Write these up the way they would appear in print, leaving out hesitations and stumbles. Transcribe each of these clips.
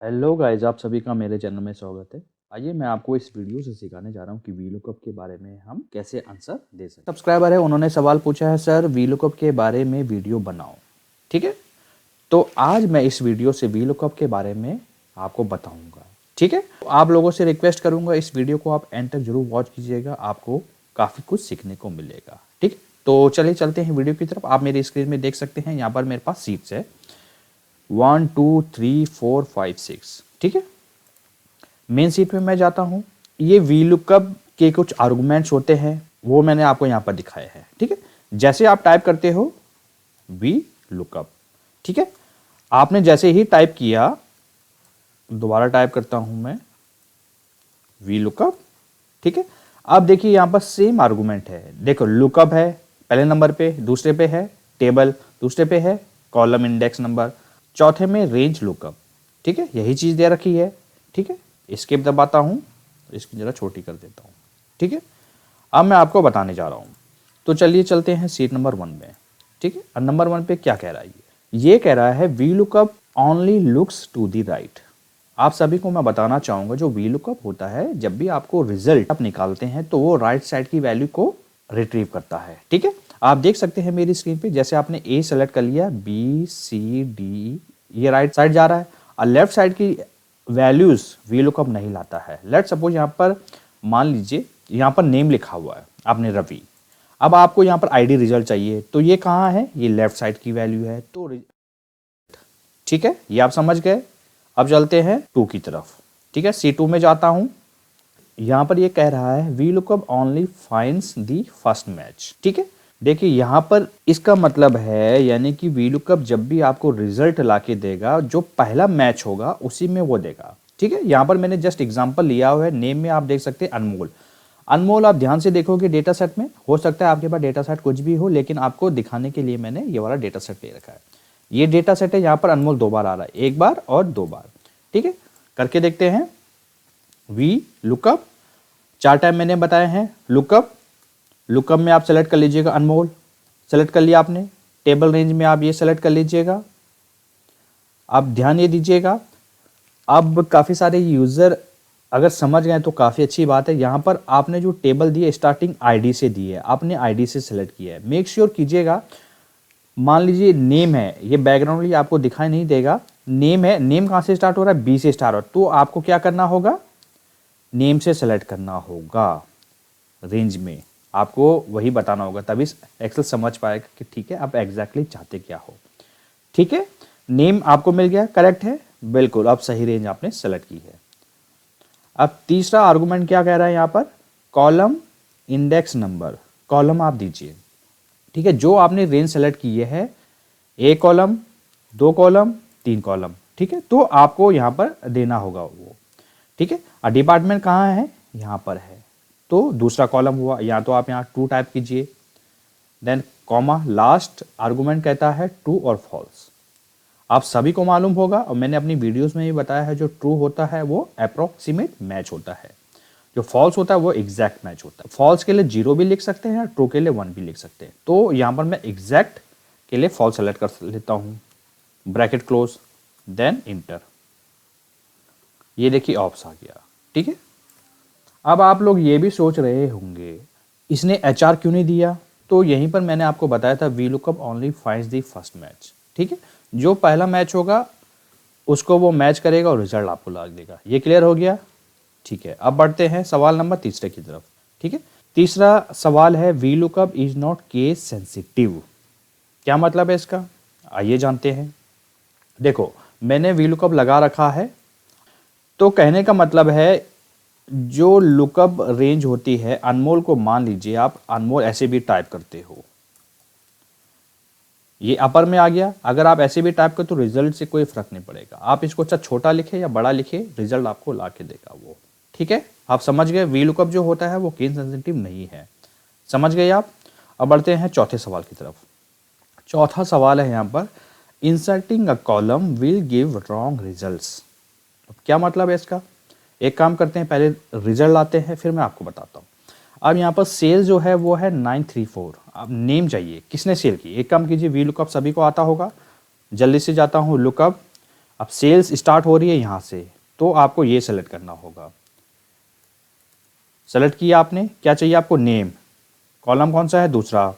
Hello guys, आप सभी का मेरे चैनल में स्वागत है। आइए मैं आपको इस वीडियो से सिखाने जा रहा हूँ कि वीलुकअप के बारे में हम कैसे आंसर दे सकते हैं। सब्सक्राइबर है, उन्होंने सवाल पूछा है, सर वीलुकअप के बारे में वीडियो बनाओ। ठीक है, तो आज मैं इस वीडियो से वीलुकअप के बारे में आपको बताऊंगा। ठीक है, तो आप लोगों से रिक्वेस्ट करूंगा इस वीडियो को आप एंड तक जरूर वॉच कीजिएगा, आपको काफ़ी कुछ सीखने को मिलेगा। ठीक है, तो चलिए चलते हैं वीडियो की तरफ। आप मेरी स्क्रीन में देख सकते हैं, यहाँ पर मेरे पास सीट्स है 1 2 3 4 5 6। ठीक है, मेन सीट में मैं जाता हूँ। ये वीलुकअप के कुछ आर्गुमेंट्स होते हैं, वो मैंने आपको यहाँ पर दिखाए हैं। ठीक है, जैसे आप टाइप करते हो वी लुकअप, ठीक है, आपने जैसे ही टाइप किया, दोबारा टाइप करता हूं मैं वी लुकअप। ठीक है, अब देखिए यहाँ पर सेम आर्गुमेंट है। देखो, लुकअप है पहले नंबर पे, दूसरे पे है टेबल, दूसरे पे है कॉलम इंडेक्स नंबर, चौथे में रेंज लुकअप। ठीक है, यही चीज दे रखी है। ठीक है, एस्केप दबाता हूं, इसकी जरा छोटी कर देता हूं। ठीक है, अब मैं आपको बताने जा रहा हूं, तो चलिए चलते हैं सीट नंबर 1 में। ठीक है, और नंबर 1 पे क्या कह रहा है? ये कह रहा है we lookup only looks to the right. आप सभी को मैं बताना चाहूंगा, जो वी लुकअप होता है, जब भी आपको रिजल्ट आप निकालते हैं तो वो राइट साइड की वैल्यू को रिट्रीव करता है। ठीक है, आप देख सकते हैं मेरी स्क्रीन पे, जैसे आपने ए सेलेक्ट कर लिया, बी सी डी, ये राइट साइड जा रहा है, और लेफ्ट साइड की वैल्यूज वी लुकअप नहीं लाता है। लेट सपोज यहाँ पर मान लीजिए यहाँ पर नेम लिखा हुआ है आपने रवि, अब आपको यहाँ पर आईडी रिजल्ट चाहिए, तो ये कहाँ है? ये लेफ्ट साइड की वैल्यू है। तो ठीक है, ये आप समझ गए। अब चलते हैं 2 की तरफ। ठीक है, C2 में जाता हूं। यहां पर ये कह रहा है we lookup only finds the first match. ठीक है, देखिए यहां पर इसका मतलब है, यानी कि वी लुकअप जब भी आपको रिजल्ट लाके देगा, जो पहला मैच होगा उसी में वो देगा। ठीक है, यहां पर मैंने जस्ट एग्जांपल लिया हुआ है। नेम में आप देख सकते हैं अनमोल। अनमोल आप ध्यान से देखोगे डेटा सेट में, हो सकता है आपके पास डेटा सेट कुछ भी हो, लेकिन आपको दिखाने के लिए मैंने ये वाला डेटा सेट ले रखा है। ये डेटा सेट है, यहाँ पर अनमोल 2 बार आ रहा है, 1 बार और 2 बार। ठीक है, करके देखते हैं वी लुकअप। 4 टाइम मैंने बताए हैं लुकअप। लुकअप में आप सेलेक्ट कर लीजिएगा अनमोल, सेलेक्ट कर लिया आपने। टेबल रेंज में आप ये सेलेक्ट कर लीजिएगा। आप ध्यान ये दीजिएगा, अब काफ़ी सारे यूज़र अगर समझ गए तो काफ़ी अच्छी बात है। यहाँ पर आपने जो टेबल दी है स्टार्टिंग आईडी से दी है, आपने आईडी से सेलेक्ट किया है। मेक श्योर कीजिएगा, मान लीजिए नेम है, ये बैकग्राउंड आपको दिखाई नहीं देगा, नेम है, नेम कहाँ से स्टार्ट हो रहा है? बी से स्टार्ट हो रहा है, तो आपको क्या करना होगा? नेम से सेलेक्ट करना होगा। रेंज में आपको वही बताना होगा, तभी एक्सेल समझ पाएगा कि ठीक है आप एग्जैक्टली चाहते क्या हो। ठीक है, नेम आपको मिल गया, करेक्ट है, बिल्कुल, अब सही रेंज आपने सेलेक्ट की है। अब तीसरा आर्गुमेंट क्या कह रहा है यहाँ पर? कॉलम इंडेक्स नंबर, कॉलम आप दीजिए। ठीक है, जो आपने रेंज सेलेक्ट की है, 1 कॉलम, 2 कॉलम, 3 कॉलम। ठीक है, तो आपको यहाँ पर देना होगा वो। ठीक है, और डिपार्टमेंट कहाँ है? यहाँ पर है, तो दूसरा कॉलम हुआ। या तो आप यहाँ ट्रू टाइप कीजिए, देन कॉमा, लास्ट आर्गुमेंट कहता है ट्रू और फॉल्स। आप सभी को मालूम होगा, और मैंने अपनी वीडियोस में भी बताया है, जो ट्रू होता है वो अप्रोक्सीमेट मैच होता है, जो फॉल्स होता है वो एग्जैक्ट मैच होता है। फॉल्स के लिए 0 भी लिख सकते हैं, ट्रू के लिए 1 भी लिख सकते हैं। तो यहाँ पर मैं एग्जैक्ट के लिए फॉल्स सेलेक्ट कर लेता हूँ, ब्रैकेट क्लोज, देन इंटर। ये देखिए ऑप्स आ गया। ठीक है, अब आप लोग ये भी सोच रहे होंगे इसने HR क्यों नहीं दिया? तो यहीं पर मैंने आपको बताया था we lookup only finds the first match. ठीक है, जो पहला मैच होगा उसको वो मैच करेगा और रिजल्ट आपको ला देगा। ये क्लियर हो गया? ठीक है, अब बढ़ते हैं सवाल नंबर तीसरे की तरफ। ठीक है, तीसरा सवाल है we lookup is not case sensitive. क्या मतलब है इसका? आइए जानते हैं। देखो, मैंने वी लुकअप लगा रखा है, तो कहने का मतलब है जो लुकअप रेंज होती है, अनमोल को मान लीजिए आप अनमोल ऐसे भी टाइप करते हो, ये अपर में आ गया। अगर आप ऐसे भी टाइप करो तो रिजल्ट से कोई फर्क नहीं पड़ेगा, आप इसको अच्छा छोटा लिखे या बड़ा लिखे, रिजल्ट आपको ला के देगा वो। ठीक है, आप समझ गए वी लुकअप जो होता है वो केस सेंसिटिव नहीं है। समझ गए आप? अब बढ़ते हैं चौथे सवाल की तरफ। चौथा सवाल है यहाँ पर inserting a column will give wrong results. अब क्या मतलब है इसका? एक काम करते हैं, पहले रिजल्ट लाते हैं, फिर मैं आपको बताता हूँ। अब यहाँ पर सेल जो है वो है 934। अब नेम चाहिए, किसने सेल की? एक काम कीजिए, वी लुकअप सभी को आता होगा, जल्दी से जाता हूँ लुकअप, अब सेल्स स्टार्ट हो रही है यहाँ से, तो आपको ये सेलेक्ट करना होगा। सेलेक्ट किया आपने, क्या चाहिए आपको, नेम, कॉलम कौन सा है, दूसरा।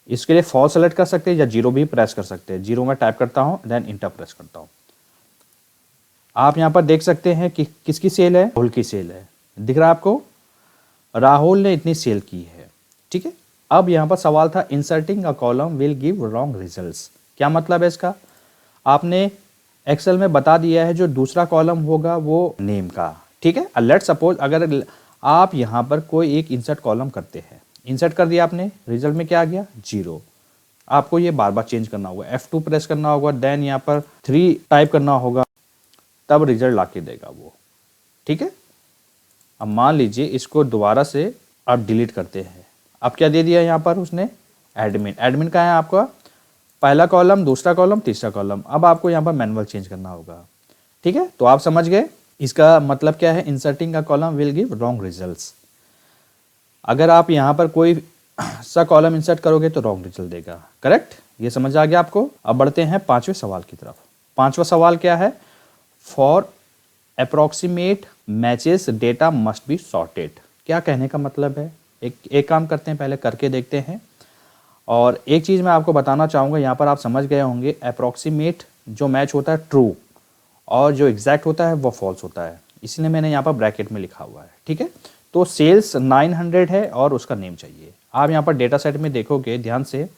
इसके लिए फॉल्स सेलेक्ट कर सकते हैं या जीरो भी प्रेस कर सकते हैं। जीरो में टाइप करता हूँ, देन इंटर प्रेस करता हूँ। आप यहाँ पर देख सकते हैं कि किसकी सेल है, राहुल की सेल है। दिख रहा है आपको, राहुल ने इतनी सेल की है, ठीक है। अब यहाँ पर सवाल था inserting a column will give wrong results. क्या मतलब है इसका, आपने एक्सेल में बता दिया है जो दूसरा कॉलम होगा वो नेम का, ठीक है। लेट्स सपोज अगर आप यहाँ पर कोई एक इंसर्ट कॉलम करते हैं, इंसर्ट कर दिया आपने, रिजल्ट में क्या आ गया, 0। आपको ये बार बार चेंज करना होगा, F2 प्रेस करना होगा, देन यहाँ पर 3 टाइप करना होगा, तब रिजल्ट ला के देगा वो, ठीक है। अब मान लीजिए इसको दोबारा से आप डिलीट करते हैं। अब क्या दे दिया यहाँ पर उसने, एडमिन। एडमिन का है आपका पहला कॉलम, दूसरा कॉलम, तीसरा कॉलम। अब आपको यहाँ पर मैनुअल चेंज करना होगा, ठीक है। तो आप समझ गए इसका मतलब क्या है, इंसर्टिंग का column will give wrong results. अगर आप यहाँ पर कोई सा कॉलम इंसर्ट करोगे तो रॉन्ग रिजल्ट देगा, करेक्ट। ये समझ आ गया आपको। अब बढ़ते हैं 5वें सवाल की तरफ। 5वां सवाल क्या है, for approximate matches data must be sorted. क्या कहने का मतलब है, एक काम करते हैं, पहले करके देखते हैं। और एक चीज़ मैं आपको बताना चाहूँगा, यहाँ पर आप समझ गए होंगे, अप्रोक्सीमेट जो मैच होता है ट्रू, और जो एग्जैक्ट होता है वो फॉल्स होता है, इसलिए मैंने यहाँ पर ब्रैकेट में लिखा हुआ है, ठीक है। तो सेल्स 900 है और उसका नेम चाहिए। आप यहाँ पर डेटा सेट में देखोगे ध्यान से,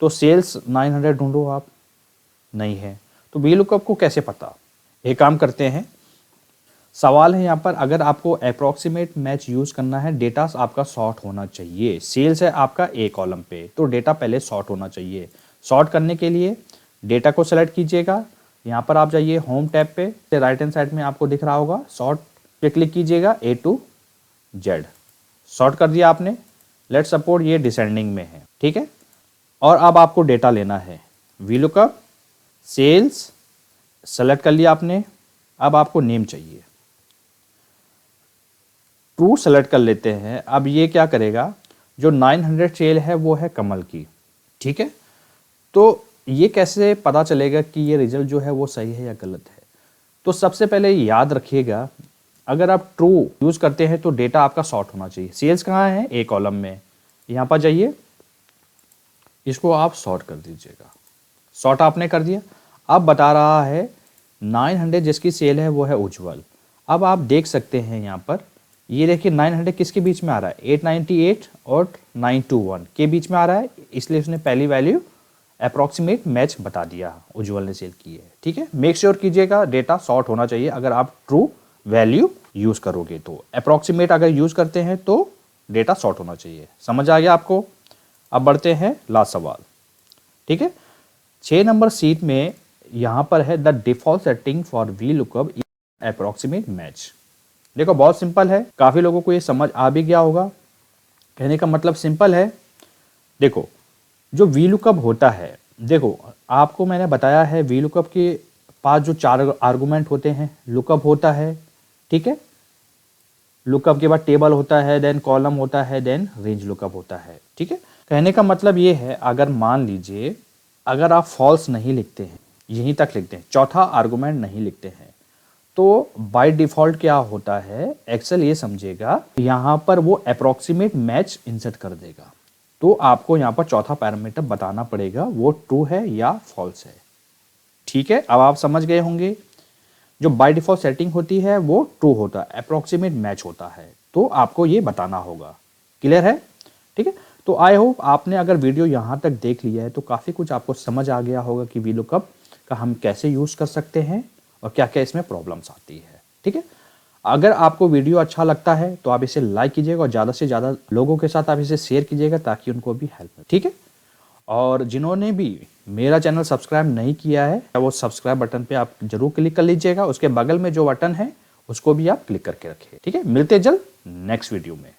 तो सेल्स 900 ढूंढो आप, नहीं है, तो वीलुकअप को कैसे पता। एक काम करते हैं, सवाल है यहाँ पर, अगर आपको अप्रोक्सीमेट मैच यूज़ करना है, डेटा आपका सॉर्ट होना चाहिए। सेल्स है आपका ए कॉलम पे, तो डेटा पहले सॉर्ट होना चाहिए। सॉर्ट करने के लिए डेटा को सेलेक्ट कीजिएगा, यहाँ पर आप जाइए होम टैब पे, राइट हैंड साइड में आपको दिख रहा होगा, सॉर्ट पे क्लिक कीजिएगा, A to Z। सॉर्ट कर दिया आपने। लेट्स सपोज ये डिसेंडिंग में है, ठीक है। और अब आपको डेटा लेना है, वीलुकअप सेल्स सेलेक्ट कर लिया आपने। अब आपको नेम चाहिए, ट्रू सेलेक्ट कर लेते हैं। अब ये क्या करेगा, जो 900 सेल है वो है कमल की, ठीक है। तो ये कैसे पता चलेगा कि ये रिजल्ट जो है वो सही है या गलत है। तो सबसे पहले याद रखिएगा, अगर आप ट्रू यूज़ करते हैं तो डेटा आपका सॉर्ट होना चाहिए। सेल्स कहाँ है, ए कॉलम में, यहाँ पर जाइए, इसको आप सॉर्ट कर दीजिएगा। सॉर्ट आपने कर दिया। अब बता रहा है 900 जिसकी सेल है वो है उज्जवल। अब आप देख सकते हैं यहाँ पर, ये देखिए 900 किसके बीच में आ रहा है, 898 और 921 के बीच में आ रहा है, इसलिए उसने पहली वैल्यू अप्रॉक्सीमेट मैच बता दिया, उज्जवल ने सेल की है, ठीक है। मेक श्योर कीजिएगा डेटा सॉर्ट होना चाहिए अगर आप ट्रू वैल्यू यूज़ करोगे तो। अप्रॉक्सीमेट अगर यूज़ करते हैं तो डेटा सॉर्ट होना चाहिए। समझ आ गया आपको। अब बढ़ते हैं लास्ट सवाल, ठीक है। 6 नंबर सीट में यहाँ पर है the default setting for VLOOKUP approximate match. देखो बहुत सिंपल है, काफ़ी लोगों को ये समझ आ भी गया होगा। कहने का मतलब सिंपल है, देखो जो वीलुकअप होता है, देखो आपको मैंने बताया है वीलुकअप के पास जो 4 आर्गुमेंट होते हैं, लुकअप होता है, ठीक है। लुकअप के बाद टेबल होता है, देन कॉलम होता है, देन रेंज लुकअप होता है, ठीक है। कहने का मतलब ये है, अगर मान लीजिए अगर आप फॉल्स नहीं लिखते हैं, यहीं तक लिखते हैं, चौथा आर्गुमेंट नहीं लिखते हैं, तो बाय डिफॉल्ट क्या होता है, एक्सेल ये समझेगा यहाँ पर वो अप्रॉक्सीमेट मैच इंसर्ट कर देगा। तो आपको यहाँ पर चौथा पैरामीटर बताना पड़ेगा, वो ट्रू है या फॉल्स है, ठीक है। अब आप समझ गए होंगे, जो बाय डिफॉल्ट सेटिंग होती है वो ट्रू होता है, अप्रॉक्सीमेट मैच होता है, तो आपको ये बताना होगा। क्लियर है, ठीक है। तो आई होप आपने अगर वीडियो यहाँ तक देख लिया है तो काफ़ी कुछ आपको समझ आ गया होगा कि वीलुकअप का हम कैसे यूज़ कर सकते हैं और क्या क्या इसमें प्रॉब्लम्स आती है, ठीक है। अगर आपको वीडियो अच्छा लगता है तो आप इसे लाइक कीजिएगा और ज़्यादा से ज़्यादा लोगों के साथ आप इसे शेयर कीजिएगा ताकि उनको भी हेल्प मिले, ठीक है। और जिन्होंने भी मेरा चैनल सब्सक्राइब नहीं किया है, वो सब्सक्राइब बटन पे आप जरूर क्लिक कर लीजिएगा। उसके बगल में जो बटन है उसको भी आप क्लिक करके रखिए, ठीक है। मिलते जल्द नेक्स्ट वीडियो में।